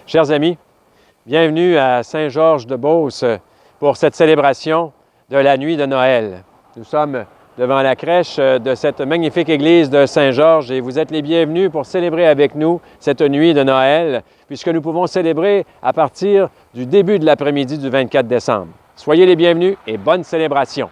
Chers amis, bienvenue à Saint-Georges-de-Beauce pour cette célébration de la nuit de Noël. Nous sommes devant la crèche de cette magnifique église de Saint-Georges et vous êtes les bienvenus pour célébrer avec nous cette nuit de Noël, puisque nous pouvons célébrer à partir du début de l'après-midi du 24 décembre. Soyez les bienvenus et bonne célébration!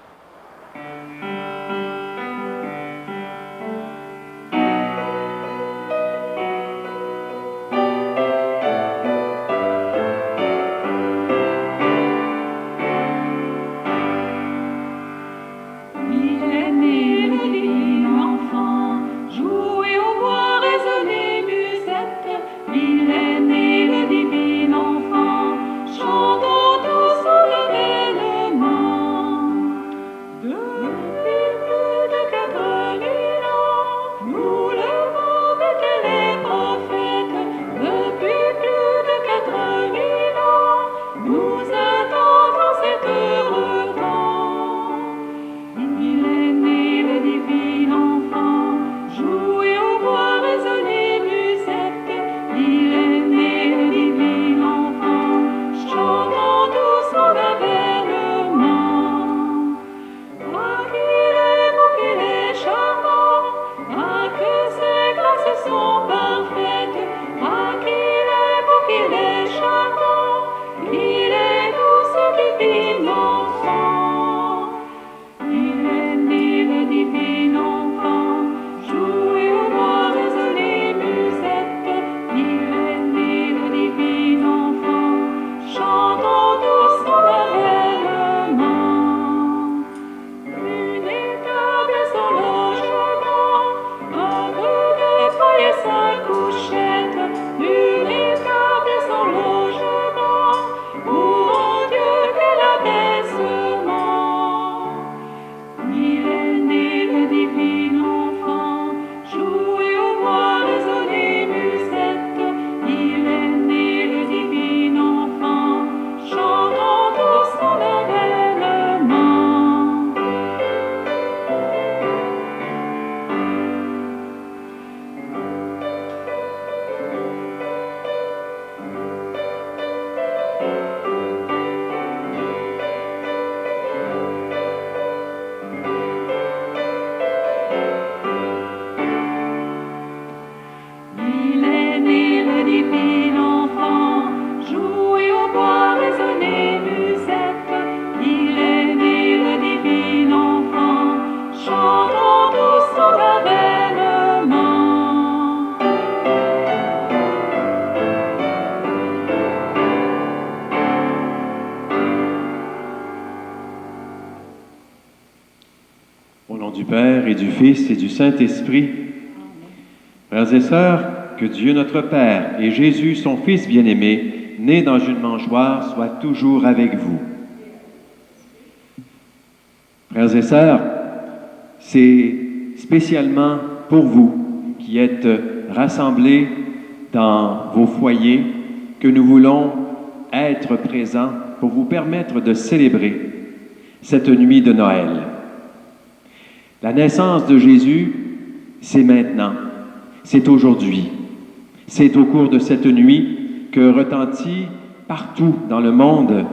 Et du Fils et du Saint-Esprit. Frères et sœurs, que Dieu notre Père et Jésus, son Fils bien-aimé, né dans une mangeoire, soit toujours avec vous. Frères et sœurs, c'est spécialement pour vous qui êtes rassemblés dans vos foyers que nous voulons être présents pour vous permettre de célébrer cette nuit de Noël. La naissance de Jésus, c'est maintenant, c'est aujourd'hui. C'est au cours de cette nuit que retentit partout dans le monde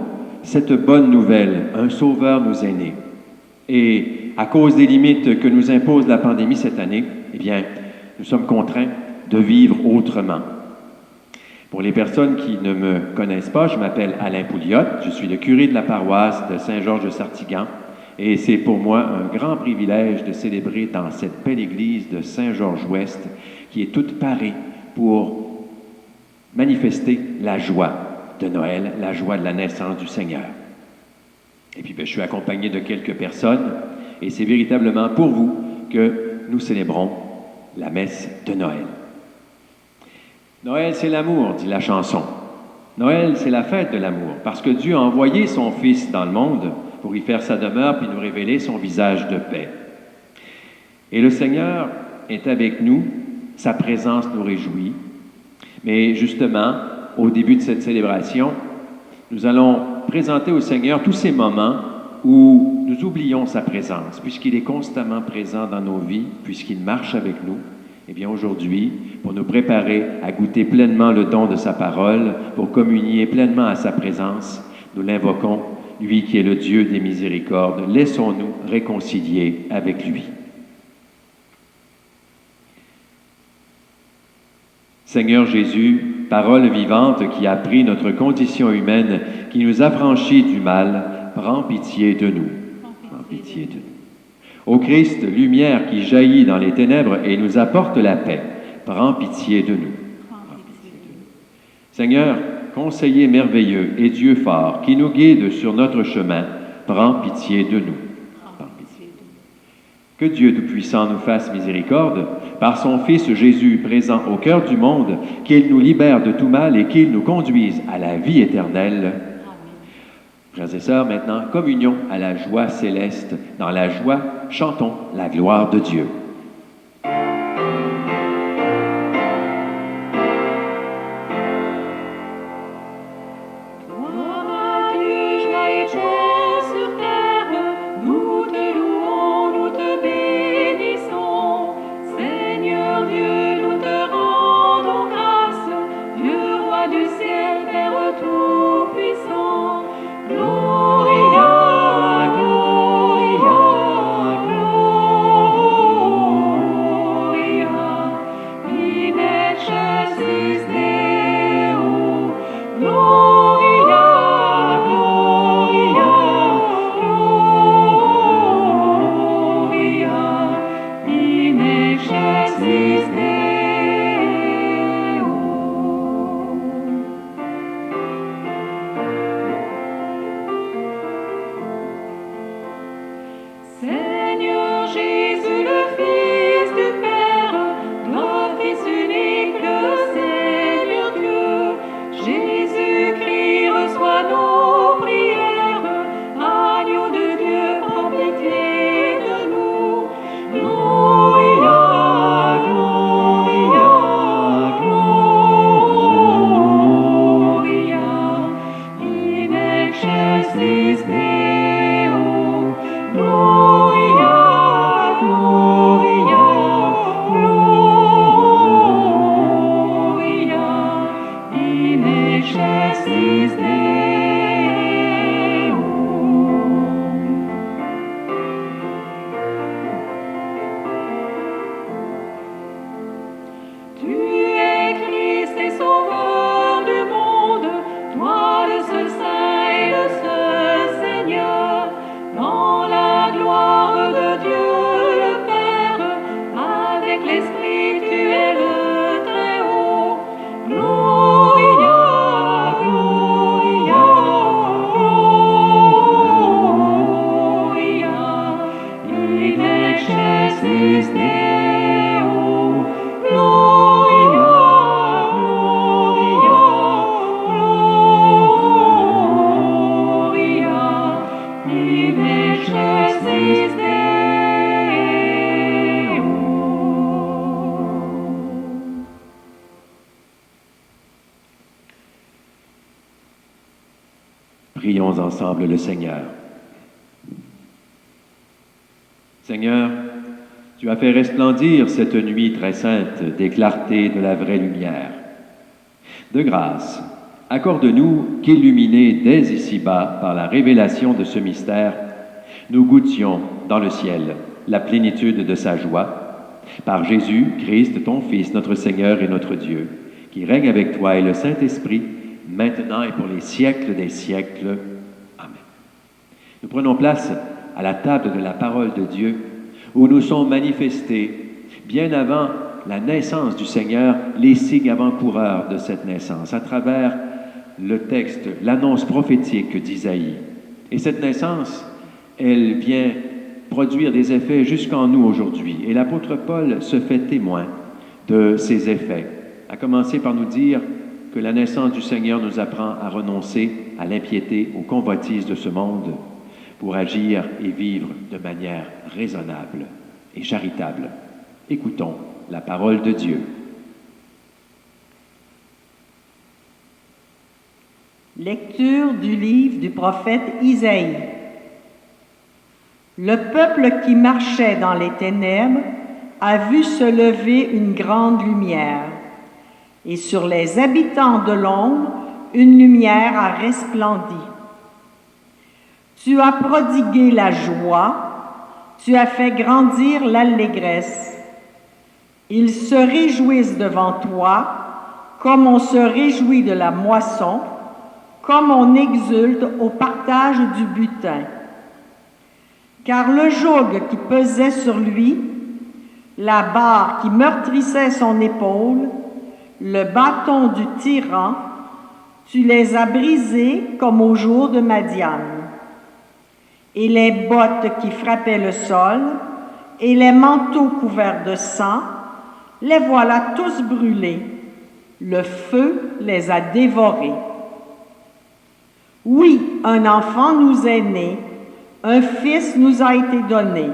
cette bonne nouvelle, un Sauveur nous est né. Et à cause des limites que nous impose la pandémie cette année, eh bien, nous sommes contraints de vivre autrement. Pour les personnes qui ne me connaissent pas, je m'appelle Alain Pouliot, je suis le curé de la paroisse de Saint-Georges-de-Sartigan. Et c'est pour moi un grand privilège de célébrer dans cette belle église de Saint-Georges-Ouest qui est toute parée pour manifester la joie de Noël, la joie de la naissance du Seigneur. Et puis, je suis accompagné de quelques personnes et c'est véritablement pour vous que nous célébrons la messe de Noël. Noël, c'est l'amour, dit la chanson. Noël, c'est la fête de l'amour, parce que Dieu a envoyé son Fils dans le monde pour y faire sa demeure puis nous révéler son visage de paix. Et le Seigneur est avec nous, sa présence nous réjouit. Mais justement, au début de cette célébration, nous allons présenter au Seigneur tous ces moments où nous oublions sa présence, puisqu'il est constamment présent dans nos vies, puisqu'il marche avec nous Eh bien, aujourd'hui, pour nous préparer à goûter pleinement le don de sa parole, pour communier pleinement à sa présence, nous l'invoquons, lui qui est le Dieu des miséricordes. Laissons-nous réconcilier avec lui. Seigneur Jésus, parole vivante qui a pris notre condition humaine, qui nous affranchit du mal, prends pitié de nous. Prends pitié de nous. Ô Christ, lumière qui jaillit dans les ténèbres et nous apporte la paix, prends pitié de nous. Seigneur, conseiller merveilleux et Dieu fort, qui nous guide sur notre chemin, prends pitié de nous. Que Dieu Tout-Puissant nous fasse miséricorde, par son Fils Jésus présent au cœur du monde, qu'il nous libère de tout mal et qu'il nous conduise à la vie éternelle. Amen. Frères et sœurs, maintenant, communion à la joie céleste. Dans la joie, chantons la gloire de Dieu. Prions ensemble le Seigneur. Seigneur, tu as fait resplendir cette nuit très sainte des clartés de la vraie lumière. De grâce, accorde-nous qu'illuminés dès ici-bas par la révélation de ce mystère, nous goûtions dans le ciel la plénitude de sa joie, par Jésus, Christ, ton Fils, notre Seigneur et notre Dieu, qui règne avec toi et le Saint-Esprit, maintenant et pour les siècles des siècles. Amen. Nous prenons place à la table de la parole de Dieu, où nous sont manifestés, bien avant la naissance du Seigneur, les signes avant-coureurs de cette naissance, à travers le texte, l'annonce prophétique d'Isaïe. Et cette naissance, elle vient produire des effets jusqu'en nous aujourd'hui. Et l'apôtre Paul se fait témoin de ces effets, à commencer par nous dire que la naissance du Seigneur nous apprend à renoncer à l'impiété, aux convoitises de ce monde, pour agir et vivre de manière raisonnable et charitable. Écoutons la parole de Dieu. Lecture du livre du prophète Isaïe. Le peuple qui marchait dans les ténèbres a vu se lever une grande lumière, et sur les habitants de l'ombre, une lumière a resplendi. Tu as prodigué la joie, tu as fait grandir l'allégresse. Ils se réjouissent devant toi, comme on se réjouit de la moisson, comme on exulte au partage du butin. Car le joug qui pesait sur lui, la barre qui meurtrissait son épaule, le bâton du tyran, tu les as brisés comme au jour de Madian. Et les bottes qui frappaient le sol, et les manteaux couverts de sang, les voilà tous brûlés. Le feu les a dévorés. Oui, un enfant nous est né, un fils nous a été donné.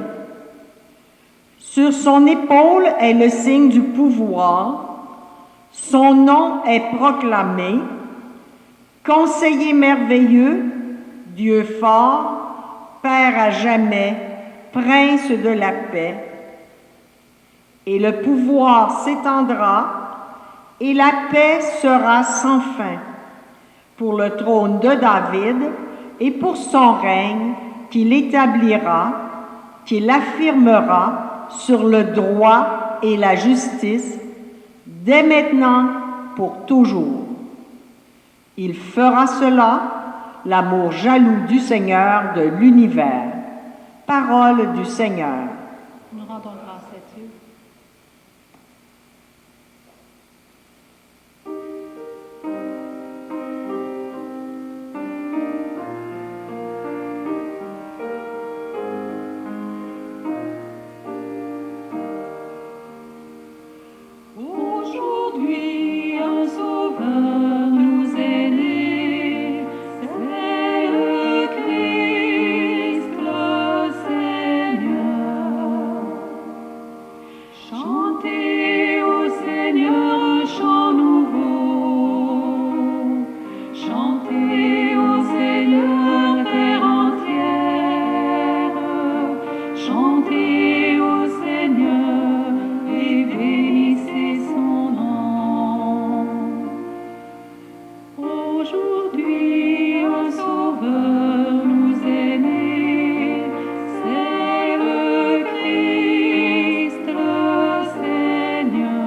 Sur son épaule est le signe du pouvoir, son nom est proclamé, Conseiller merveilleux, Dieu fort, Père à jamais, Prince de la paix. Et le pouvoir s'étendra, et la paix sera sans fin, pour le trône de David et pour son règne qu'il établira, qu'il affirmera sur le droit et la justice, dès maintenant pour toujours. Il fera cela, l'amour jaloux du Seigneur de l'univers. Parole du Seigneur. Nous rendons grâce à Dieu. Aujourd'hui, un sauveur nous est né, c'est le Christ, le Seigneur. Chantez au Seigneur un chant nouveau, chantez au Seigneur terre entière, chantez au Seigneur et bénissez son nom. Aujourd'hui, un sauveur nous est né, c'est le Christ, le Seigneur.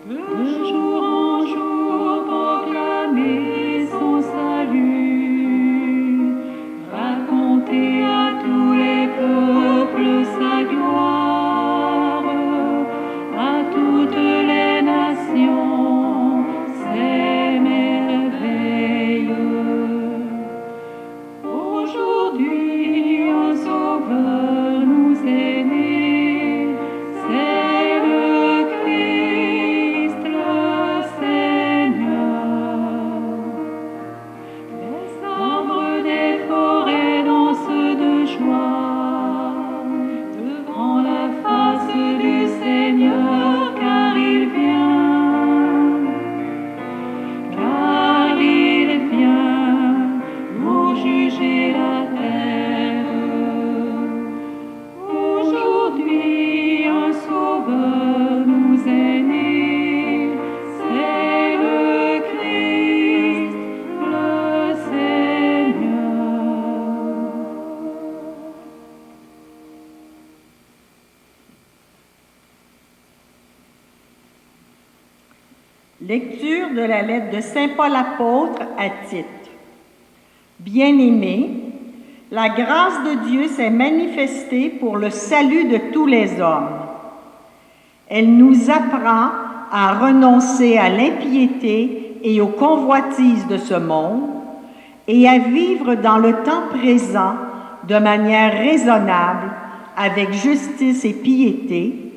De jour en jour, proclamez son salut, racontez à tous les peuples sa gloire, à toutes les nations ses merveilles. Aujourd'hui, un sauveur nous est né, c'est le Christ, le Seigneur. Les arbres des forêts dansent de joie devant la face du Seigneur, car il vient pour juger la terre. Aujourd'hui, un sauveur nous est né, c'est le Christ, le Seigneur. Lecture de la lettre de Saint Paul apôtre à Tite. Bien-aimés, la grâce de Dieu s'est manifestée pour le salut de tous les hommes. Elle nous apprend à renoncer à l'impiété et aux convoitises de ce monde et à vivre dans le temps présent de manière raisonnable, avec justice et piété,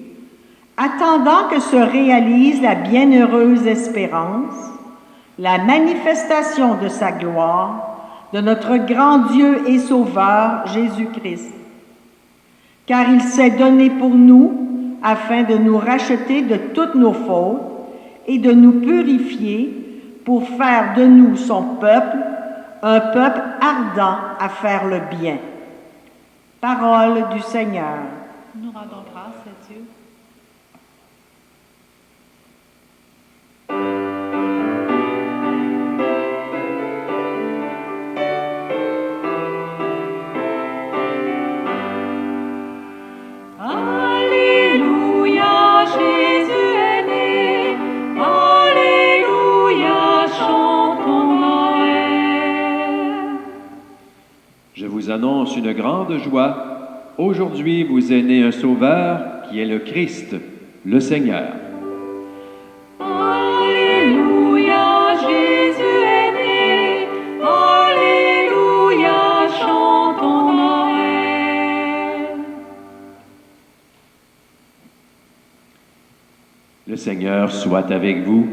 attendant que se réalise la bienheureuse espérance, la manifestation de sa gloire, de notre grand Dieu et Sauveur Jésus-Christ. Car il s'est donné pour nous afin de nous racheter de toutes nos fautes et de nous purifier pour faire de nous son peuple, un peuple ardent à faire le bien. Parole du Seigneur. Nous rendons grâce à Dieu. Alléluia, Jésus est né. Alléluia, chantons Noël. Je vous annonce une grande joie. Aujourd'hui vous est né un Sauveur qui est le Christ, le Seigneur. Alléluia, Jésus est né. Alléluia, chantons Noël. Le Seigneur soit avec vous.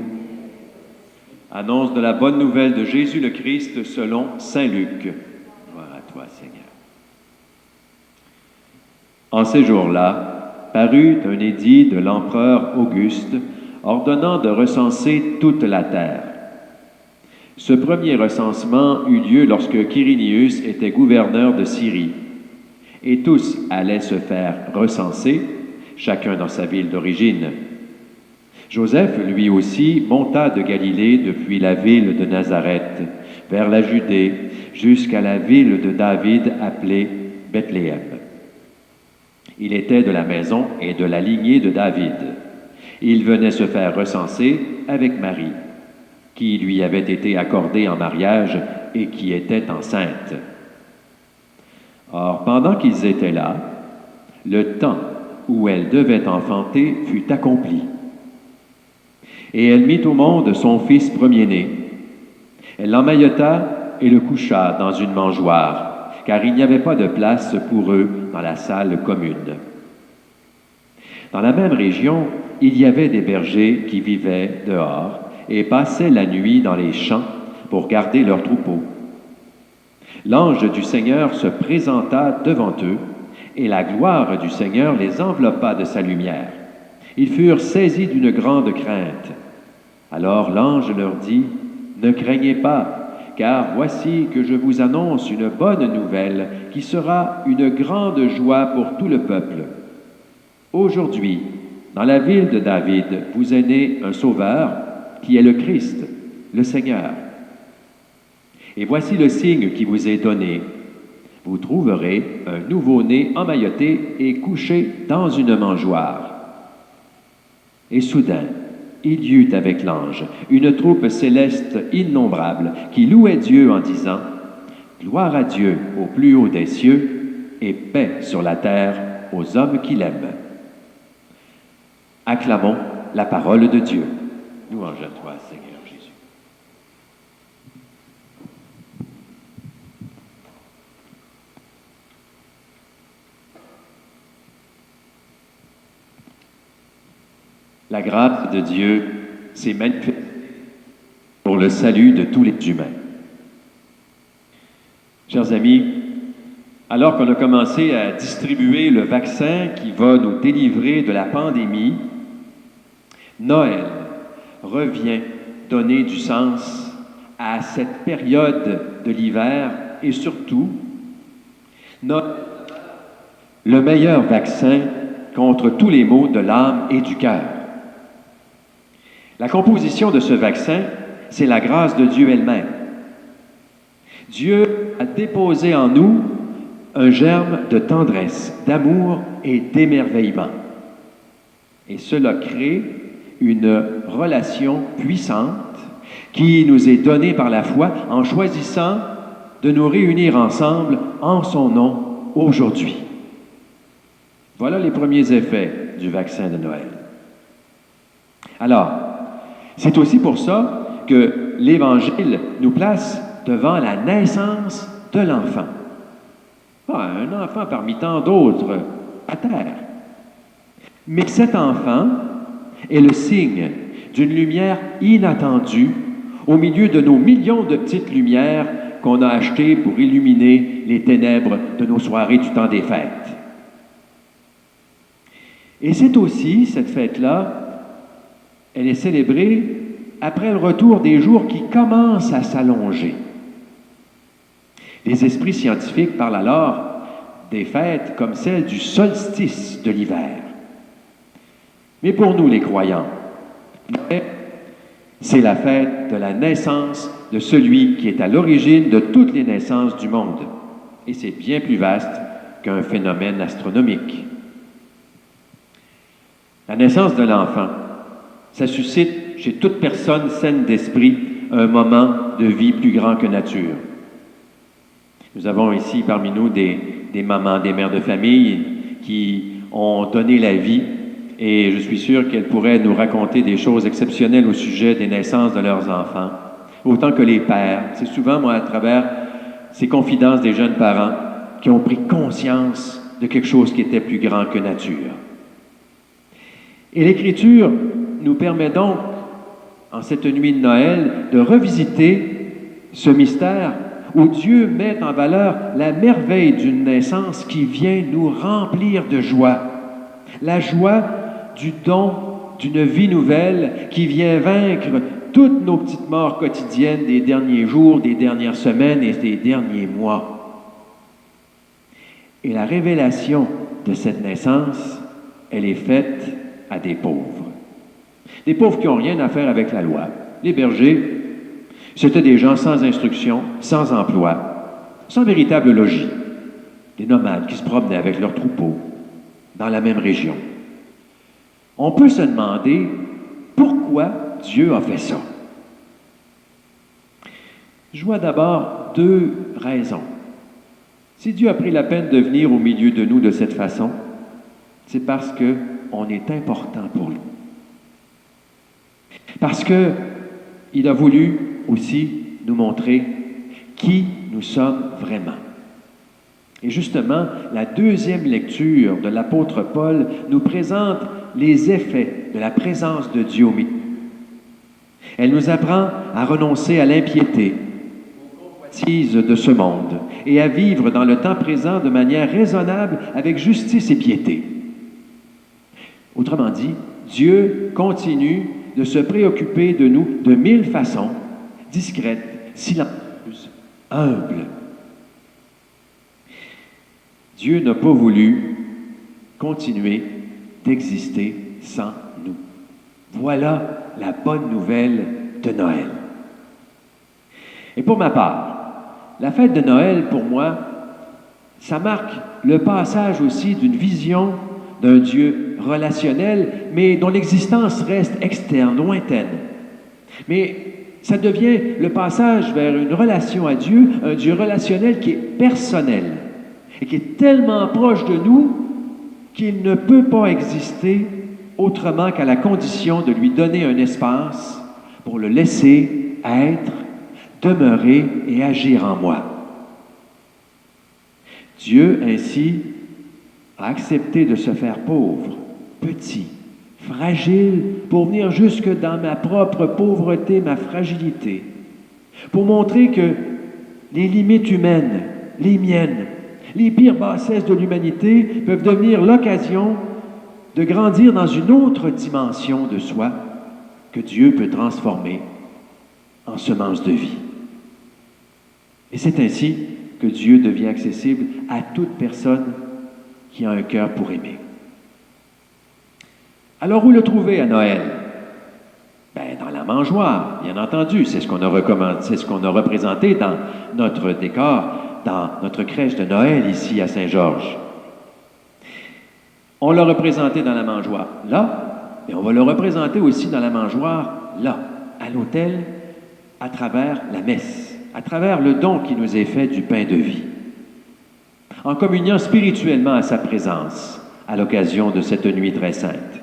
Annonce de la bonne nouvelle de Jésus le Christ selon saint Luc. Gloire à toi, Seigneur. En ces jours-là, parut un édit de l'empereur Auguste ordonnant de recenser toute la terre. Ce premier recensement eut lieu lorsque Quirinius était gouverneur de Syrie, et tous allaient se faire recenser, chacun dans sa ville d'origine. Joseph, lui aussi, monta de Galilée depuis la ville de Nazareth, vers la Judée, jusqu'à la ville de David appelée Bethléem. Il était de la maison et de la lignée de David. Il venait se faire recenser avec Marie, qui lui avait été accordée en mariage et qui était enceinte. Or, pendant qu'ils étaient là, le temps où elle devait enfanter fut accompli. Et elle mit au monde son fils premier-né. Elle l'emmaillota et le coucha dans une mangeoire, car il n'y avait pas de place pour eux dans la salle commune. Dans la même région, il y avait des bergers qui vivaient dehors et passaient la nuit dans les champs pour garder leurs troupeaux. L'ange du Seigneur se présenta devant eux, et la gloire du Seigneur les enveloppa de sa lumière. Ils furent saisis d'une grande crainte. Alors l'ange leur dit, « Ne craignez pas, car voici que je vous annonce une bonne nouvelle qui sera une grande joie pour tout le peuple. Aujourd'hui, dans la ville de David, vous est né un Sauveur qui est le Christ, le Seigneur. Et voici le signe qui vous est donné. Vous trouverez un nouveau-né emmailloté et couché dans une mangeoire. » Et soudain, il y eut avec l'ange une troupe céleste innombrable qui louait Dieu en disant « Gloire à Dieu au plus haut des cieux et paix sur la terre aux hommes qu'il aime. » Acclamons la parole de Dieu. Louange à toi, Seigneur Jésus. La grâce de Dieu s'est manifestée pour le salut de tous les humains. Chers amis, alors qu'on a commencé à distribuer le vaccin qui va nous délivrer de la pandémie, Noël revient donner du sens à cette période de l'hiver et surtout, Noël, le meilleur vaccin contre tous les maux de l'âme et du cœur. La composition de ce vaccin, c'est la grâce de Dieu elle-même. Dieu a déposé en nous un germe de tendresse, d'amour et d'émerveillement. Et cela crée une relation puissante qui nous est donnée par la foi en choisissant de nous réunir ensemble en son nom aujourd'hui. Voilà les premiers effets du vaccin de Noël. Alors, c'est aussi pour ça que l'Évangile nous place devant la naissance de l'enfant. Pas un enfant parmi tant d'autres à terre. Mais cet enfant est le signe d'une lumière inattendue au milieu de nos millions de petites lumières qu'on a achetées pour illuminer les ténèbres de nos soirées du temps des fêtes. Et c'est aussi, cette fête-là, elle est célébrée après le retour des jours qui commencent à s'allonger. Les esprits scientifiques parlent alors des fêtes comme celle du solstice de l'hiver. Mais pour nous, les croyants, Noël, c'est la fête de la naissance de celui qui est à l'origine de toutes les naissances du monde. Et c'est bien plus vaste qu'un phénomène astronomique. La naissance de l'enfant, ça suscite chez toute personne saine d'esprit un moment de vie plus grand que nature. Nous avons ici parmi nous des mamans, des mères de famille qui ont donné la vie et je suis sûr qu'elles pourraient nous raconter des choses exceptionnelles au sujet des naissances de leurs enfants, autant que les pères. C'est souvent, moi, à travers ces confidences des jeunes parents qui ont pris conscience de quelque chose qui était plus grand que nature. Et l'Écriture nous permet donc, en cette nuit de Noël, de revisiter ce mystère où Dieu met en valeur la merveille d'une naissance qui vient nous remplir de joie. La joie du don d'une vie nouvelle qui vient vaincre toutes nos petites morts quotidiennes des derniers jours, des dernières semaines et des derniers mois. Et la révélation de cette naissance, elle est faite à des pauvres. Des pauvres qui n'ont rien à faire avec la loi. Les bergers, c'était des gens sans instruction, sans emploi, sans véritable logis. Des nomades qui se promenaient avec leurs troupeaux dans la même région. On peut se demander pourquoi Dieu a fait ça. Je vois d'abord deux raisons. Si Dieu a pris la peine de venir au milieu de nous de cette façon, c'est parce qu'on est important pour lui. Parce qu'il a voulu aussi nous montrer qui nous sommes vraiment. Et justement, la deuxième lecture de l'apôtre Paul nous présente les effets de la présence de Dieu au milieu. Elle nous apprend à renoncer à l'impiété, aux convoitises de ce monde, et à vivre dans le temps présent de manière raisonnable avec justice et piété. Autrement dit, Dieu continue de se préoccuper de nous de 1000 façons, discrètes, silencieuses, humbles. Dieu n'a pas voulu continuer d'exister sans nous. Voilà la bonne nouvelle de Noël. Et pour ma part, la fête de Noël, pour moi, ça marque le passage aussi d'une vision d'un Dieu relationnel, mais dont l'existence reste externe, lointaine. Mais ça devient le passage vers une relation à Dieu, un Dieu relationnel qui est personnel et qui est tellement proche de nous qu'il ne peut pas exister autrement qu'à la condition de lui donner un espace pour le laisser être, demeurer et agir en moi. Dieu, ainsi, a accepté de se faire pauvre, petit, fragile, pour venir jusque dans ma propre pauvreté, ma fragilité, pour montrer que les limites humaines, les miennes, les pires bassesses de l'humanité peuvent devenir l'occasion de grandir dans une autre dimension de soi que Dieu peut transformer en semence de vie. Et c'est ainsi que Dieu devient accessible à toute personne qui a un cœur pour aimer. Alors, où le trouver à Noël? Dans la mangeoire, bien entendu. C'est ce qu'on a représenté dans notre décor, dans notre crèche de Noël ici à Saint-Georges. On l'a représenté dans la mangeoire là, et on va le représenter aussi dans la mangeoire là, à l'autel, à travers la messe, à travers le don qui nous est fait du pain de vie. En communiant spirituellement à sa présence à l'occasion de cette nuit très sainte.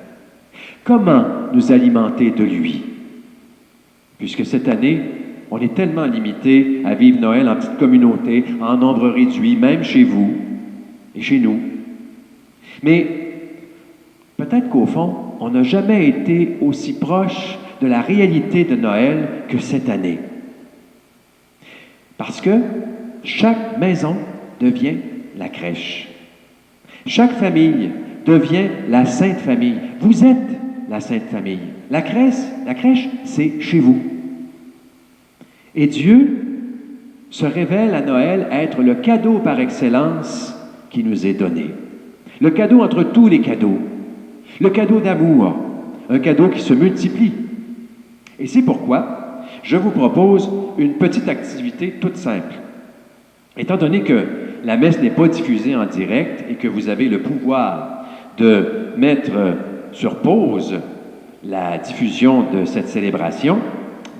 Comment nous alimenter de lui? Puisque cette année, on est tellement limité à vivre Noël en petite communauté, en nombre réduit, même chez vous et chez nous. Mais peut-être qu'au fond, on n'a jamais été aussi proche de la réalité de Noël que cette année. Parce que chaque maison devient la crèche. Chaque famille devient la Sainte Famille. Vous êtes la Sainte Famille. La crèche, c'est chez vous. Et Dieu se révèle à Noël être le cadeau par excellence qui nous est donné. Le cadeau entre tous les cadeaux. Le cadeau d'amour, un cadeau qui se multiplie. Et c'est pourquoi je vous propose une petite activité toute simple. Étant donné que la messe n'est pas diffusée en direct et que vous avez le pouvoir de mettre sur pause la diffusion de cette célébration,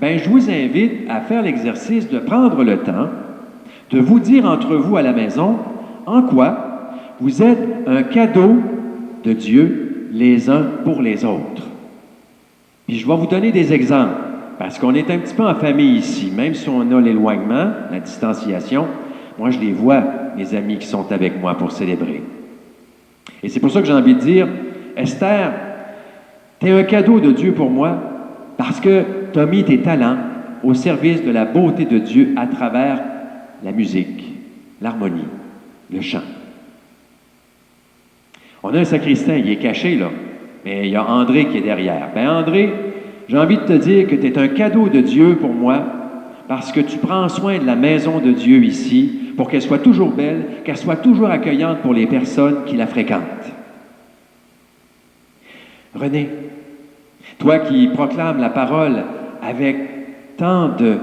je vous invite à faire l'exercice de prendre le temps de vous dire entre vous à la maison en quoi vous êtes un cadeau de Dieu les uns pour les autres. Puis je vais vous donner des exemples, parce qu'on est un petit peu en famille ici, même si on a l'éloignement, la distanciation, moi je les vois, mes amis qui sont avec moi pour célébrer. Et c'est pour ça que j'ai envie de dire, Esther, tu es un cadeau de Dieu pour moi, parce que tu as mis tes talents au service de la beauté de Dieu à travers la musique, l'harmonie, le chant. On a un sacristain, il est caché là, mais il y a André qui est derrière. André, j'ai envie de te dire que tu es un cadeau de Dieu pour moi parce que tu prends soin de la maison de Dieu ici pour qu'elle soit toujours belle, qu'elle soit toujours accueillante pour les personnes qui la fréquentent. René, toi qui proclames la parole avec tant de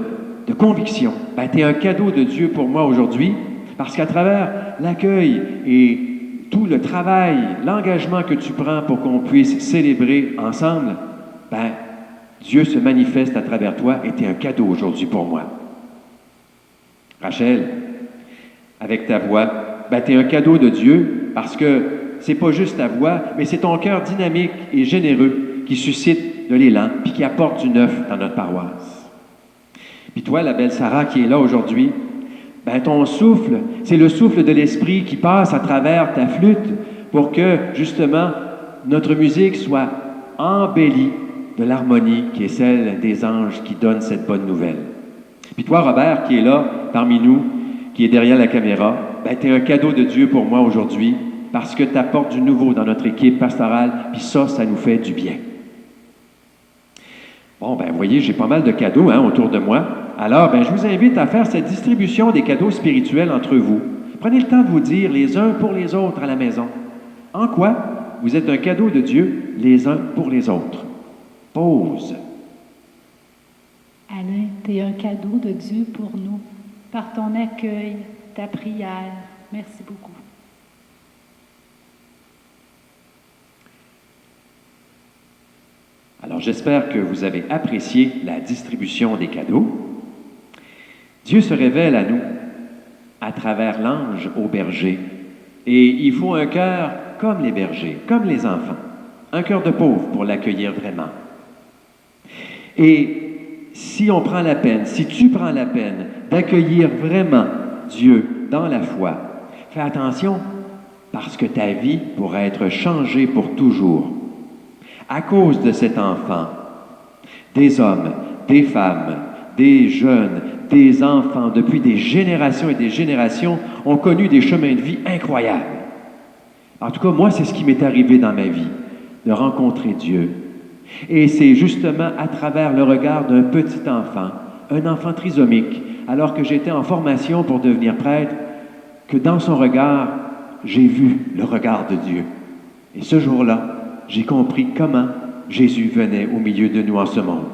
conviction, tu es un cadeau de Dieu pour moi aujourd'hui parce qu'à travers l'accueil et tout le travail, l'engagement que tu prends pour qu'on puisse célébrer ensemble, Dieu se manifeste à travers toi et tu es un cadeau aujourd'hui pour moi. Rachel, avec ta voix, tu es un cadeau de Dieu parce que c'est pas juste ta voix, mais c'est ton cœur dynamique et généreux qui suscite de l'élan puis qui apporte du neuf dans notre paroisse. Puis toi, la belle Sarah qui est là aujourd'hui, ton souffle, c'est le souffle de l'Esprit qui passe à travers ta flûte pour que, justement, notre musique soit embellie de l'harmonie qui est celle des anges qui donnent cette bonne nouvelle. Puis toi, Robert, qui est là, parmi nous, qui est derrière la caméra, tu es un cadeau de Dieu pour moi aujourd'hui parce que tu apportes du nouveau dans notre équipe pastorale, puis ça nous fait du bien. Bon, vous voyez, j'ai pas mal de cadeaux autour de moi. Alors, je vous invite à faire cette distribution des cadeaux spirituels entre vous. Prenez le temps de vous dire les uns pour les autres à la maison. En quoi vous êtes un cadeau de Dieu les uns pour les autres? Pause. Alain, tu es un cadeau de Dieu pour nous, par ton accueil, ta prière. Merci beaucoup. Alors, j'espère que vous avez apprécié la distribution des cadeaux. Dieu se révèle à nous à travers l'ange au berger. Et il faut un cœur comme les bergers, comme les enfants. Un cœur de pauvre pour l'accueillir vraiment. Et si on prend la peine, si tu prends la peine d'accueillir vraiment Dieu dans la foi, fais attention parce que ta vie pourra être changée pour toujours. À cause de cet enfant, des hommes, des femmes, des jeunes, des enfants, depuis des générations et des générations, ont connu des chemins de vie incroyables. En tout cas, moi, c'est ce qui m'est arrivé dans ma vie, de rencontrer Dieu. Et c'est justement à travers le regard d'un petit enfant, un enfant trisomique, alors que j'étais en formation pour devenir prêtre, que dans son regard, j'ai vu le regard de Dieu. Et ce jour-là, j'ai compris comment Jésus venait au milieu de nous en ce monde.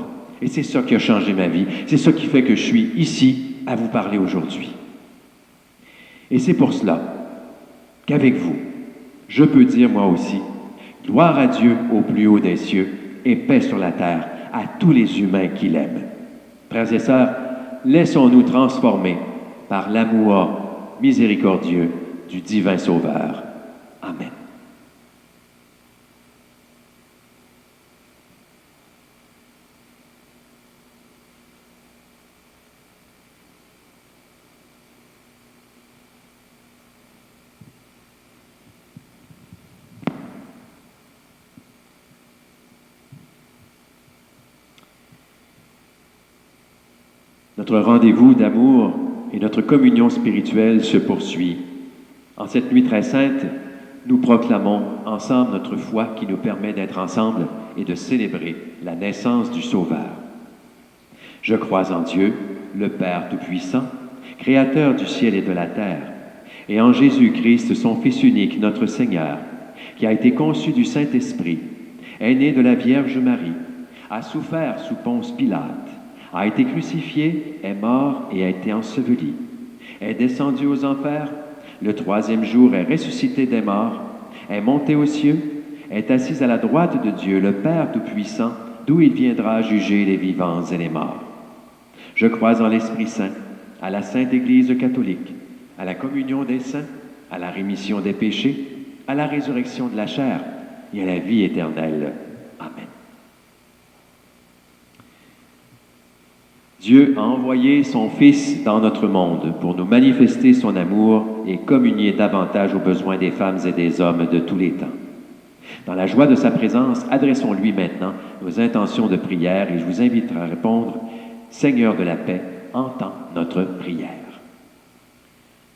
Et c'est ça qui a changé ma vie. C'est ça qui fait que je suis ici à vous parler aujourd'hui. Et c'est pour cela qu'avec vous, je peux dire moi aussi, gloire à Dieu au plus haut des cieux et paix sur la terre à tous les humains qui l'aiment. Frères et sœurs, laissons-nous transformer par l'amour miséricordieux du divin Sauveur. Amen. Notre rendez-vous d'amour et notre communion spirituelle se poursuit. En cette nuit très sainte, nous proclamons ensemble notre foi qui nous permet d'être ensemble et de célébrer la naissance du Sauveur. Je crois en Dieu, le Père Tout-Puissant, Créateur du ciel et de la terre, et en Jésus-Christ, son Fils unique, notre Seigneur, qui a été conçu du Saint-Esprit, est né de la Vierge Marie, a souffert sous Ponce Pilate, a été crucifié, est mort et a été enseveli, est descendu aux enfers, le troisième jour est ressuscité des morts, est monté aux cieux, est assis à la droite de Dieu, le Père Tout-Puissant, d'où il viendra juger les vivants et les morts. Je crois en l'Esprit Saint, à la Sainte Église catholique, à la communion des saints, à la rémission des péchés, à la résurrection de la chair et à la vie éternelle. Amen. Dieu a envoyé son Fils dans notre monde pour nous manifester son amour et communier davantage aux besoins des femmes et des hommes de tous les temps. Dans la joie de sa présence, adressons-lui maintenant nos intentions de prière et je vous invite à répondre « Seigneur de la paix, entends notre prière. »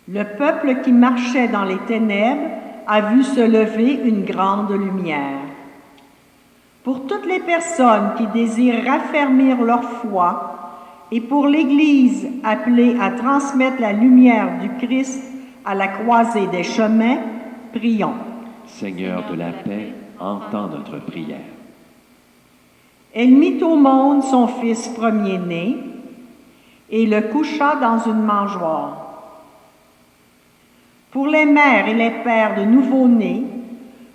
Le peuple qui marchait dans les ténèbres a vu se lever une grande lumière. Pour toutes les personnes qui désirent raffermir leur foi et pour l'Église appelée à transmettre la lumière du Christ à la croisée des chemins, prions. Seigneur de la paix, entends notre prière. Elle mit au monde son fils premier-né et le coucha dans une mangeoire. Pour les mères et les pères de nouveau-nés,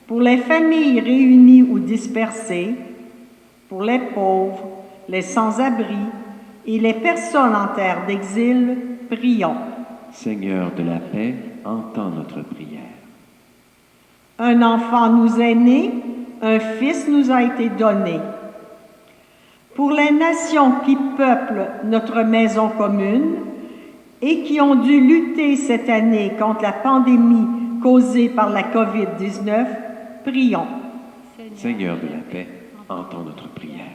pour les familles réunies ou dispersées, pour les pauvres, les sans-abri et les personnes en terre d'exil, prions. Seigneur de la paix, entends notre prière. Un enfant nous est né, un fils nous a été donné. Pour les nations qui peuplent notre maison commune et qui ont dû lutter cette année contre la pandémie causée par la COVID-19, prions. Seigneur de la paix, entends notre prière.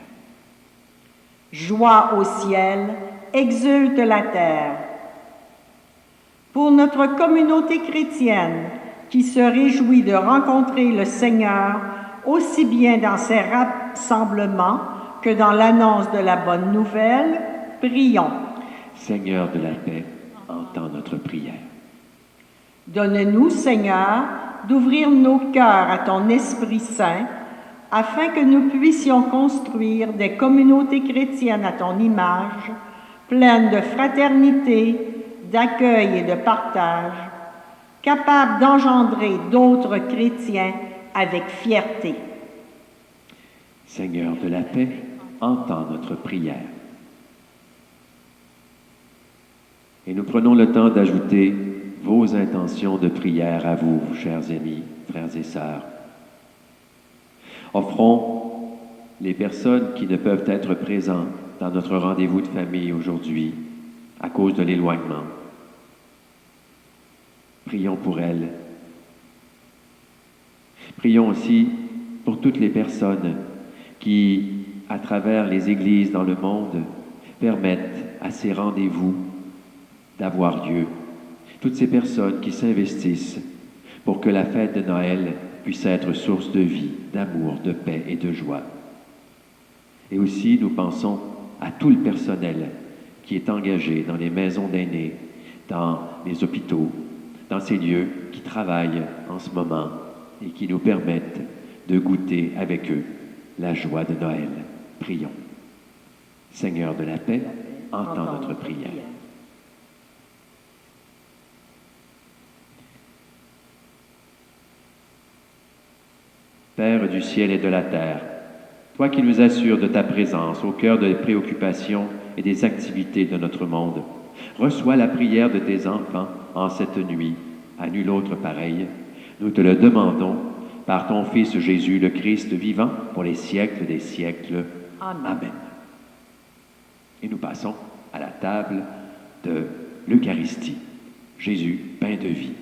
Joie au ciel, exulte la terre. Pour notre communauté chrétienne qui se réjouit de rencontrer le Seigneur aussi bien dans ses rassemblements que dans l'annonce de la bonne nouvelle, prions. Seigneur de la paix, entends notre prière. Donne-nous, Seigneur, d'ouvrir nos cœurs à ton Esprit Saint, afin que nous puissions construire des communautés chrétiennes à ton image, pleines de fraternité, d'accueil et de partage, capables d'engendrer d'autres chrétiens avec fierté. Seigneur de la paix, entends notre prière. Et nous prenons le temps d'ajouter vos intentions de prière à vous, chers amis, frères et sœurs. Offrons les personnes qui ne peuvent être présentes dans notre rendez-vous de famille aujourd'hui à cause de l'éloignement. Prions pour elles. Prions aussi pour toutes les personnes qui, à travers les églises dans le monde, permettent à ces rendez-vous d'avoir lieu. Toutes ces personnes qui s'investissent pour que la fête de Noël puisse être source de vie, d'amour, de paix et de joie. Et aussi, nous pensons à tout le personnel qui est engagé dans les maisons d'aînés, dans les hôpitaux, dans ces lieux qui travaillent en ce moment et qui nous permettent de goûter avec eux la joie de Noël. Prions. Seigneur de la paix, entends notre prière. Père du ciel et de la terre, toi qui nous assures de ta présence au cœur des préoccupations et des activités de notre monde, reçois la prière de tes enfants en cette nuit, à nul autre pareil. Nous te le demandons par ton Fils Jésus, le Christ vivant, pour les siècles des siècles. Amen. Amen. Et nous passons à la table de l'Eucharistie. Jésus, pain de vie.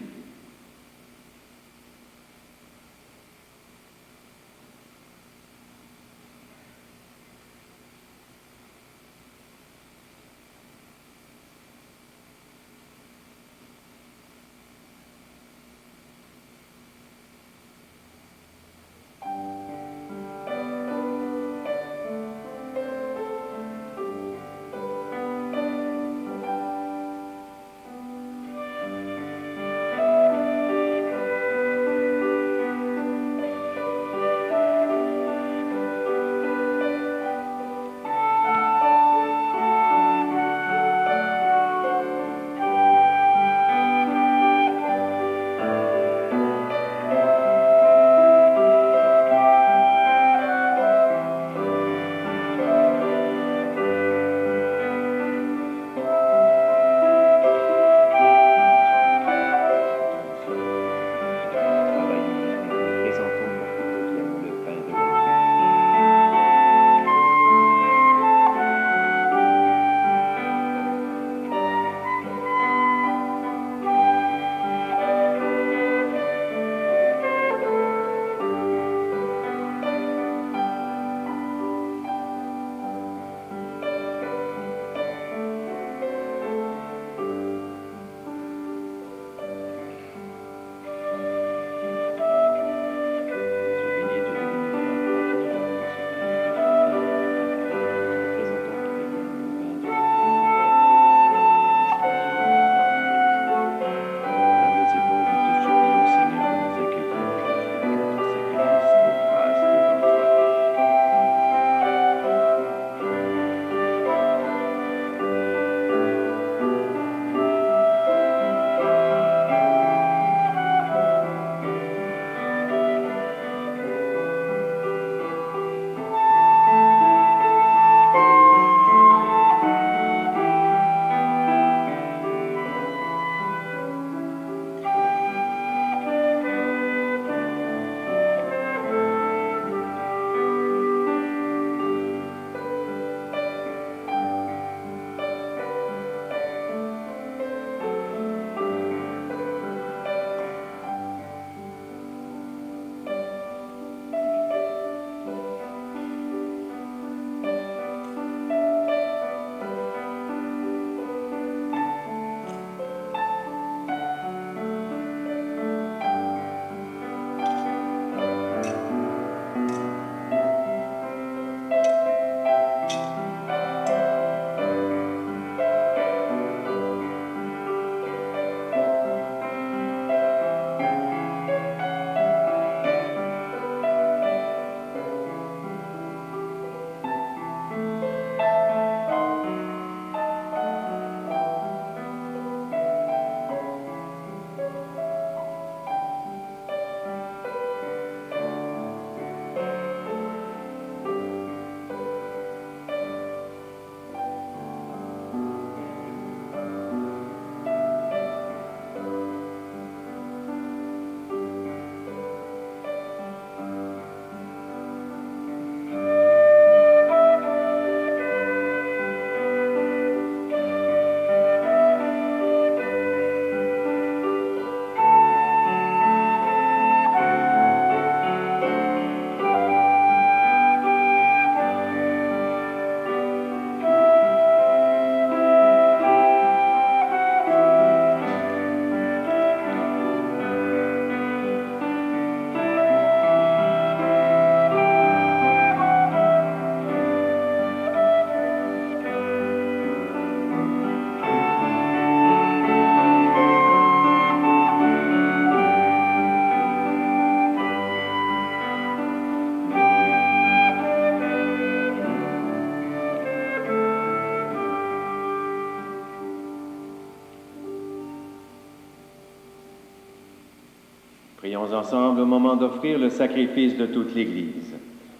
Prions ensemble au moment d'offrir le sacrifice de toute l'Église,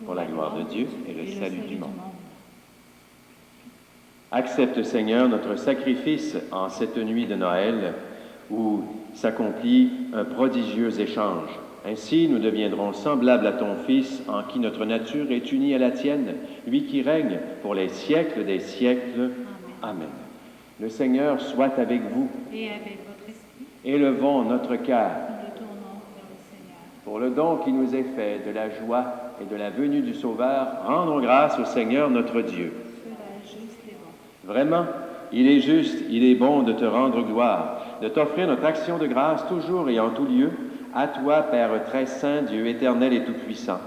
pour la gloire de Dieu et le salut du monde. Accepte, Seigneur, notre sacrifice en cette nuit de Noël, où s'accomplit un prodigieux échange. Ainsi, nous deviendrons semblables à ton Fils, en qui notre nature est unie à la tienne, lui qui règne pour les siècles des siècles. Amen. Le Seigneur soit avec vous. Et avec votre esprit, Élevons notre cœur nous le tournons vers le Seigneur. pour le don qui nous est fait de la joie et de la venue du Sauveur. Rendons grâce au Seigneur notre Dieu. Cela est juste et bon. Vraiment, il est juste, il est bon de te rendre gloire, de t'offrir notre action de grâce toujours et en tout lieu, à toi, Père très saint, Dieu éternel et tout-puissant.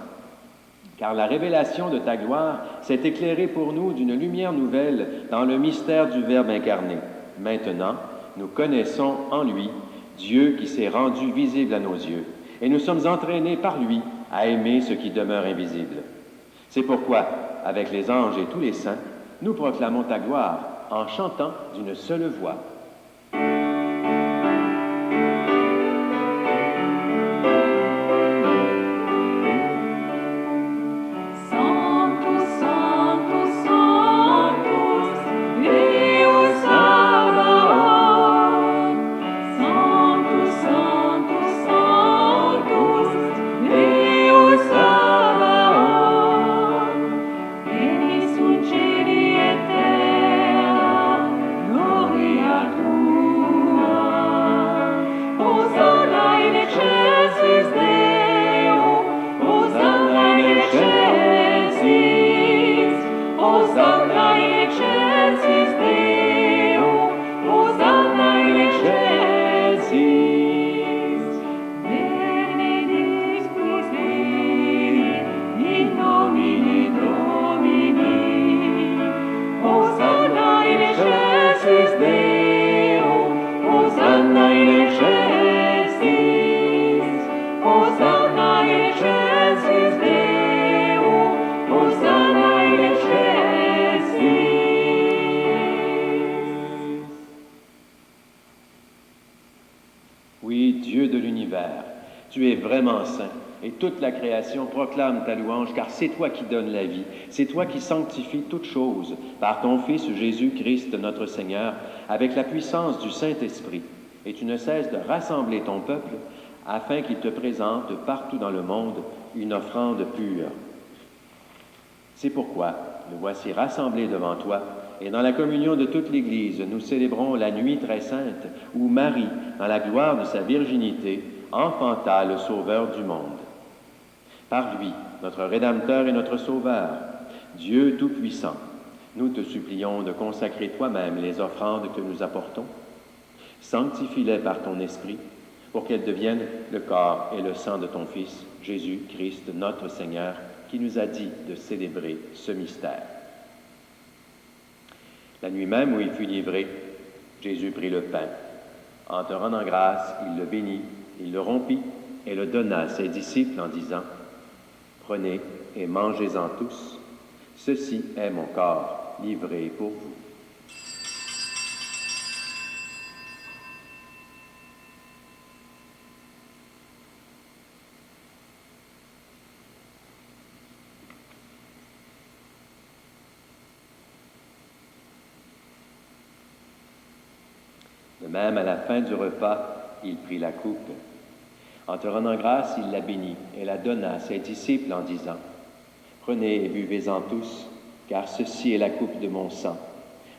Car la révélation de ta gloire s'est éclairée pour nous d'une lumière nouvelle dans le mystère du Verbe incarné. Maintenant, nous connaissons en lui Dieu qui s'est rendu visible à nos yeux, et nous sommes entraînés par lui à aimer ce qui demeure invisible. C'est pourquoi, avec les anges et tous les saints, nous proclamons ta gloire en chantant d'une seule voix. Sanctus, Sanctus, Sanctus, Deus Sabaoth. Sanctus, Sanctus, Sanctus, Deus Sabaoth. Veni sunt cieli et terra, gloria tua. Hosanna in excelsis Deo, Hosanna in excelsis, Hosanna in excelsis Deo, Hosanna in excelsis. Benedictus Dei, in nomine Domini, Hosanna in excelsis Deo, Hosanna in excelsis, Hosanna in excelsis Deo, Hosanna in excelsis. Oui, Dieu de l'univers, tu es vraiment saint, et toute la création proclame ta louange, car c'est toi qui donnes la vie, c'est toi qui sanctifies toutes choses par ton Fils Jésus-Christ notre Seigneur, avec la puissance du Saint-Esprit. Et tu ne cesses de rassembler ton peuple afin qu'il te présente partout dans le monde une offrande pure. C'est pourquoi nous voici rassemblés devant toi, et dans la communion de toute l'Église, nous célébrons la nuit très sainte, où Marie, dans la gloire de sa virginité, enfanta le Sauveur du monde. Par lui, notre Rédempteur et notre Sauveur, Dieu Tout-Puissant, nous te supplions de consacrer toi-même les offrandes que nous apportons. Sanctifie-les par ton Esprit, pour qu'elles deviennent le corps et le sang de ton Fils, Jésus-Christ, notre Seigneur, qui nous a dit de célébrer ce mystère. La nuit même où il fut livré, Jésus prit le pain. En te rendant grâce, il le bénit, il le rompit et le donna à ses disciples en disant, « Prenez et mangez-en tous. Ceci est mon corps livré pour vous. » De même, à la fin du repas, il prit la coupe. En te rendant grâce, il la bénit et la donna à ses disciples en disant, « Prenez et buvez-en tous, car ceci est la coupe de mon sang,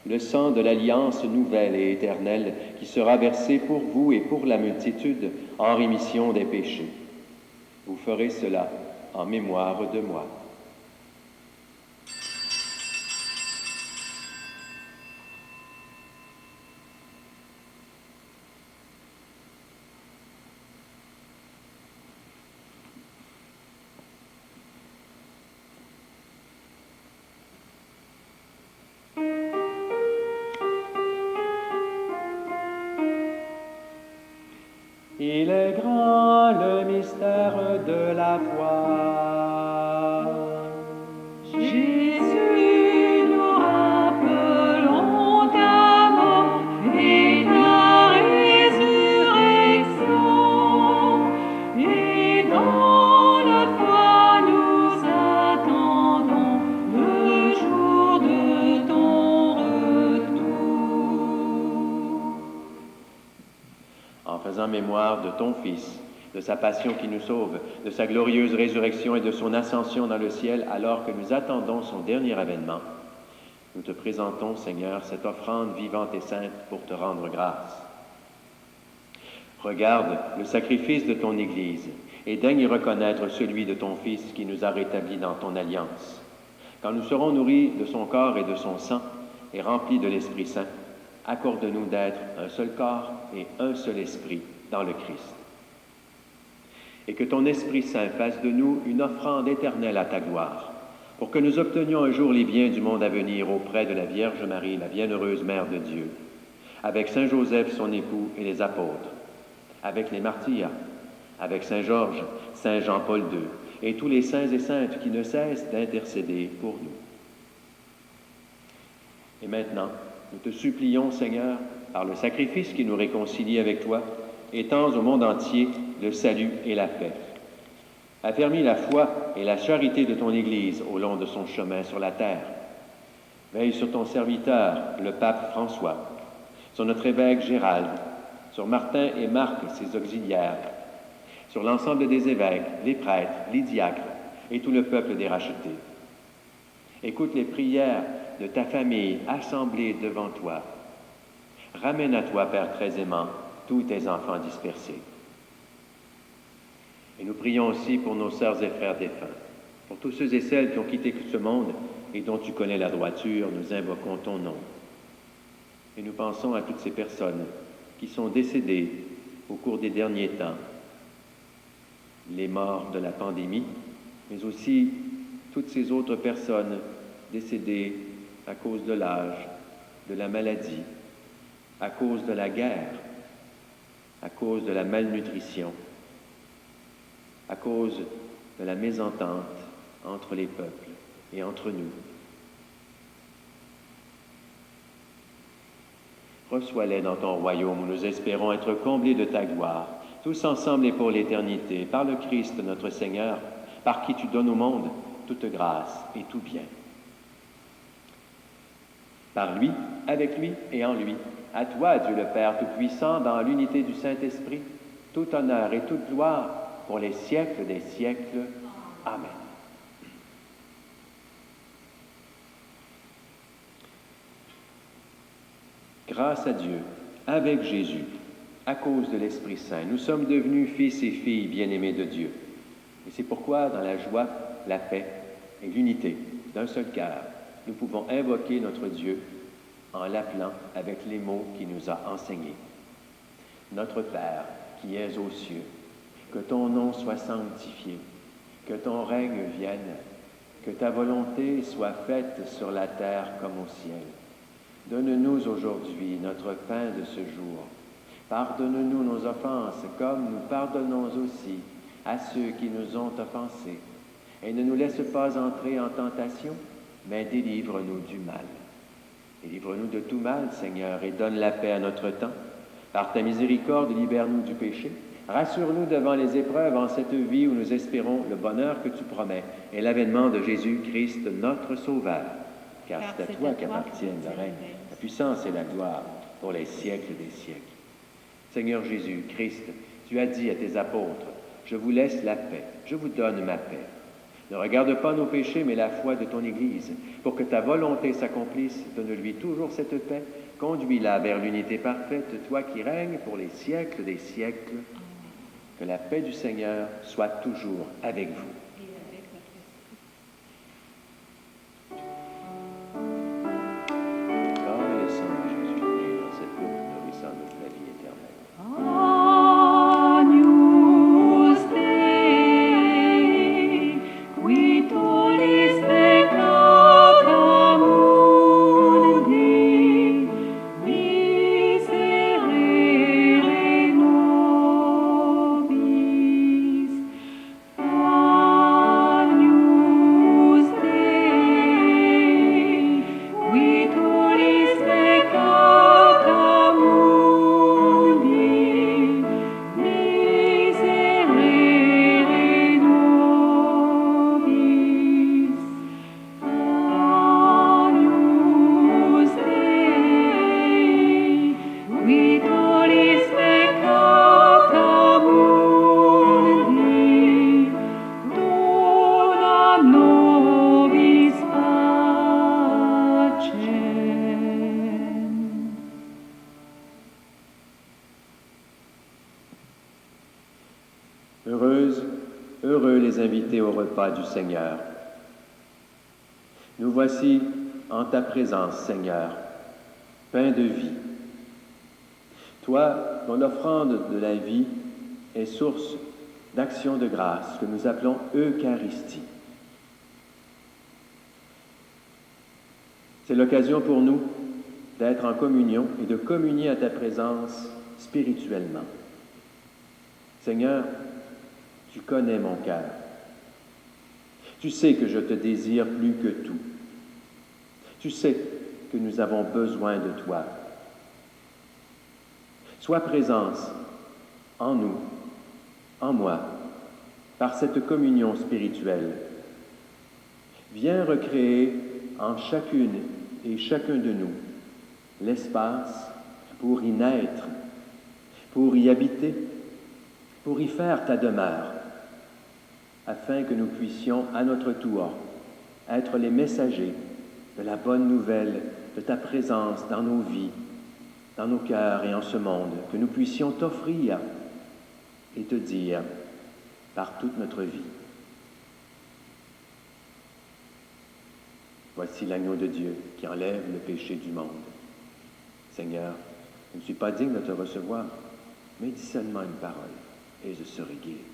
le sang de l'alliance nouvelle et éternelle qui sera versé pour vous et pour la multitude en rémission des péchés. Vous ferez cela en mémoire de moi. » Il est grand le mystère de la foi. Jésus, nous rappelons ta mort et ta résurrection, et faisant mémoire de ton Fils, de sa passion qui nous sauve, de sa glorieuse résurrection et de son ascension dans le ciel, alors que nous attendons son dernier avènement. Nous te présentons, Seigneur, cette offrande vivante et sainte pour te rendre grâce. Regarde le sacrifice de ton Église et daigne reconnaître celui de ton Fils qui nous a rétablis dans ton alliance. Quand nous serons nourris de son corps et de son sang et remplis de l'Esprit Saint, accorde-nous d'être un seul corps et un seul esprit dans le Christ. Et que ton Esprit Saint fasse de nous une offrande éternelle à ta gloire, pour que nous obtenions un jour les biens du monde à venir auprès de la Vierge Marie, la bienheureuse Mère de Dieu, avec Saint Joseph, son époux, et les apôtres, avec les martyrs, avec Saint Georges, Saint Jean-Paul II, et tous les saints et saintes qui ne cessent d'intercéder pour nous. Et maintenant, nous te supplions, Seigneur, par le sacrifice qui nous réconcilie avec toi, étends au monde entier le salut et la paix. Affermis la foi et la charité de ton Église au long de son chemin sur la terre. Veille sur ton serviteur, le pape François, sur notre évêque Gérald, sur Martin et Marc, ses auxiliaires, sur l'ensemble des évêques, les prêtres, les diacres et tout le peuple des rachetés. Écoute les prières de ta famille assemblée devant toi. Ramène à toi, Père très aimant, tous tes enfants dispersés. Et nous prions aussi pour nos sœurs et frères défunts, pour tous ceux et celles qui ont quitté ce monde et dont tu connais la droiture, nous invoquons ton nom. Et nous pensons à toutes ces personnes qui sont décédées au cours des derniers temps, les morts de la pandémie, mais aussi toutes ces autres personnes décédées à cause de l'âge, de la maladie, à cause de la guerre, à cause de la malnutrition, à cause de la mésentente entre les peuples et entre nous. Reçois-les dans ton royaume où nous espérons être comblés de ta gloire, tous ensemble et pour l'éternité, par le Christ notre Seigneur, par qui tu donnes au monde toute grâce et tout bien. Par lui, avec lui et en lui, à toi, Dieu le Père Tout-Puissant, dans l'unité du Saint-Esprit, tout honneur et toute gloire pour les siècles des siècles. Amen. Grâce à Dieu, avec Jésus, à cause de l'Esprit Saint, nous sommes devenus fils et filles bien-aimés de Dieu. Et c'est pourquoi, dans la joie, la paix et l'unité d'un seul cœur, nous pouvons invoquer notre Dieu en l'appelant avec les mots qu'il nous a enseignés. Notre Père, qui es aux cieux, que ton nom soit sanctifié, que ton règne vienne, que ta volonté soit faite sur la terre comme au ciel. Donne-nous aujourd'hui notre pain de ce jour. Pardonne-nous nos offenses, comme nous pardonnons aussi à ceux qui nous ont offensés. Et ne nous laisse pas entrer en tentation, mais délivre-nous du mal. Délivre-nous de tout mal, Seigneur, et donne la paix à notre temps. Par ta miséricorde, libère-nous du péché. Rassure-nous devant les épreuves en cette vie où nous espérons le bonheur que tu promets et l'avènement de Jésus-Christ, notre Sauveur. Car c'est à toi qu'appartiennent le règne, la puissance et la gloire pour les siècles des siècles. Seigneur Jésus, Christ, tu as dit à tes apôtres, « Je vous laisse la paix, je vous donne ma paix. » Ne regarde pas nos péchés, mais la foi de ton Église. Pour que ta volonté s'accomplisse, donne-lui toujours cette paix. Conduis-la vers l'unité parfaite, toi qui règnes pour les siècles des siècles. Que la paix du Seigneur soit toujours avec vous. Agnus Dei, qui tollis peccata mundi, miserere nobis. Heureux les invités au repas du Seigneur. Nous voici en ta présence, Seigneur, pain de vie. Toi, dont l'offrande de la vie est source d'action de grâce que nous appelons Eucharistie. C'est l'occasion pour nous d'être en communion et de communier à ta présence spirituellement. Seigneur, tu connais mon cœur. Tu sais que je te désire plus que tout. Tu sais que nous avons besoin de toi. Sois présence en nous, en moi, par cette communion spirituelle. Viens recréer en chacune et chacun de nous l'espace pour y naître, pour y habiter, pour y faire ta demeure, afin que nous puissions à notre tour être les messagers de la bonne nouvelle de ta présence dans nos vies, dans nos cœurs et en ce monde, que nous puissions t'offrir et te dire par toute notre vie. Voici l'agneau de Dieu qui enlève le péché du monde. Seigneur, je ne suis pas digne de te recevoir, mais dis seulement une parole et je serai guéri.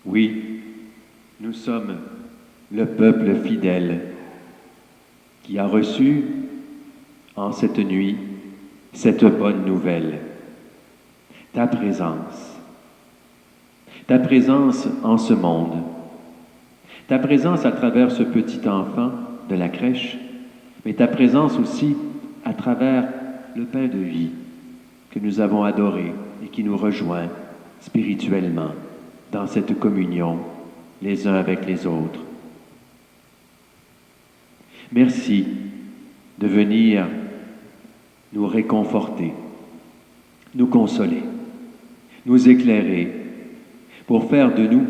Oui, nous sommes le peuple fidèle qui a reçu en cette nuit cette bonne nouvelle, ta présence en ce monde, ta présence à travers ce petit enfant de la crèche, mais ta présence aussi à travers le pain de vie que nous avons adoré et qui nous rejoint spirituellement dans cette communion les uns avec les autres. Merci de venir nous réconforter, nous consoler, nous éclairer, pour faire de nous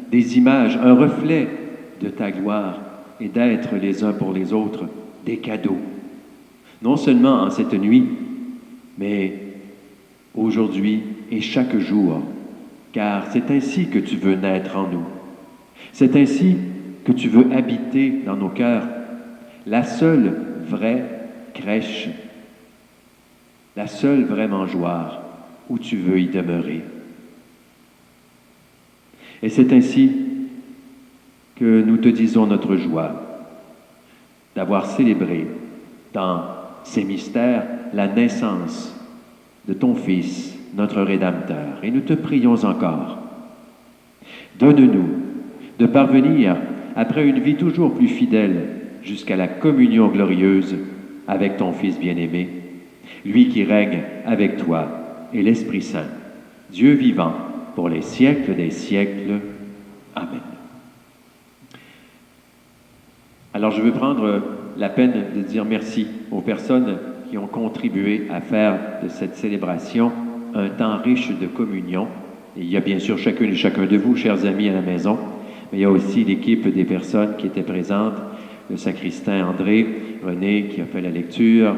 des images, un reflet de ta gloire et d'être les uns pour les autres des cadeaux, non seulement en cette nuit, mais aujourd'hui et chaque jour, car c'est ainsi que tu veux naître en nous. C'est ainsi que tu veux habiter dans nos cœurs, la seule vraie crèche, la seule vraie mangeoire où tu veux y demeurer. Et c'est ainsi que nous te disons notre joie d'avoir célébré dans ces mystères la naissance de ton Fils, notre Rédempteur. Et nous te prions encore. Donne-nous de parvenir, après une vie toujours plus fidèle, jusqu'à la communion glorieuse avec ton Fils bien-aimé, lui qui règne avec toi et l'Esprit Saint, Dieu vivant, pour les siècles des siècles. Amen. Alors je veux prendre la peine de dire merci aux personnes qui ont contribué à faire de cette célébration un temps riche de communion. Et il y a bien sûr chacune et chacun de vous, chers amis à la maison, mais il y a aussi l'équipe des personnes qui étaient présentes, le sacristain André, René qui a fait la lecture,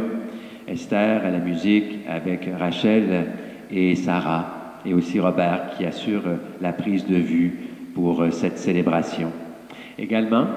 Esther à la musique avec Rachel et Sarah, et aussi Robert qui assure la prise de vue pour cette célébration. Également,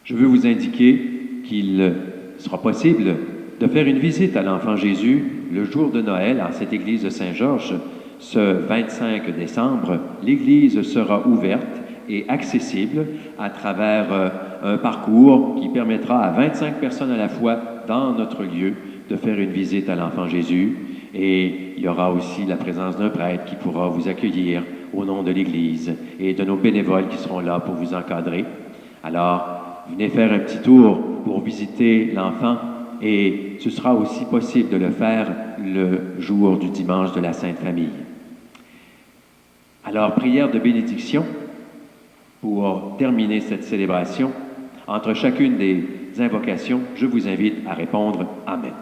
je veux vous indiquer qu'il sera possible de faire une visite à l'Enfant Jésus le jour de Noël en cette église de Saint-Georges. Ce 25 décembre, l'église sera ouverte et accessible à travers un parcours qui permettra à 25 personnes à la fois dans notre lieu de faire une visite à l'Enfant Jésus. Et il y aura aussi la présence d'un prêtre qui pourra vous accueillir au nom de l'Église et de nos bénévoles qui seront là pour vous encadrer. Alors, venez faire un petit tour pour visiter l'enfant et ce sera aussi possible de le faire le jour du dimanche de la Sainte Famille. Alors, prière de bénédiction pour terminer cette célébration. Entre chacune des invocations, je vous invite à répondre « Amen ».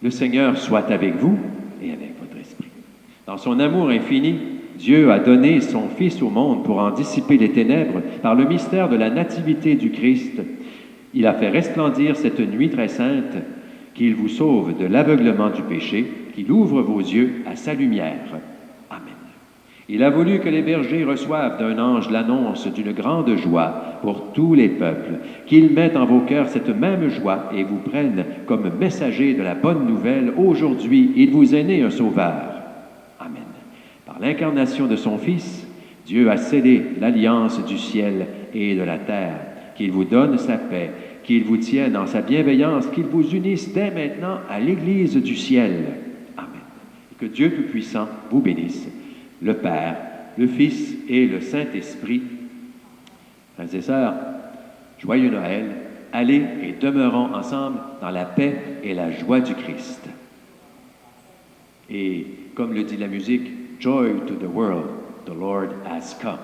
Le Seigneur soit avec vous et avec votre esprit. Dans son amour infini, Dieu a donné son Fils au monde pour en dissiper les ténèbres par le mystère de la nativité du Christ. Il a fait resplendir cette nuit très sainte, qu'il vous sauve de l'aveuglement du péché, qu'il ouvre vos yeux à sa lumière. Amen. Il a voulu que les bergers reçoivent d'un ange l'annonce d'une grande joie pour tous les peuples, qu'ils mettent en vos cœurs cette même joie et vous prennent comme messagers de la bonne nouvelle. Aujourd'hui, il vous est né un sauveur. Amen. Par l'incarnation de son Fils, Dieu a scellé l'alliance du ciel et de la terre, qu'il vous donne sa paix, qu'il vous tienne en sa bienveillance, qu'il vous unisse dès maintenant à l'Église du ciel. Amen. Et que Dieu Tout-Puissant vous bénisse, le Père, le Fils et le Saint-Esprit. Frères et sœurs, joyeux Noël, allez et demeurons ensemble dans la paix et la joie du Christ. Et comme le dit la musique, Joy to the world, the Lord has come.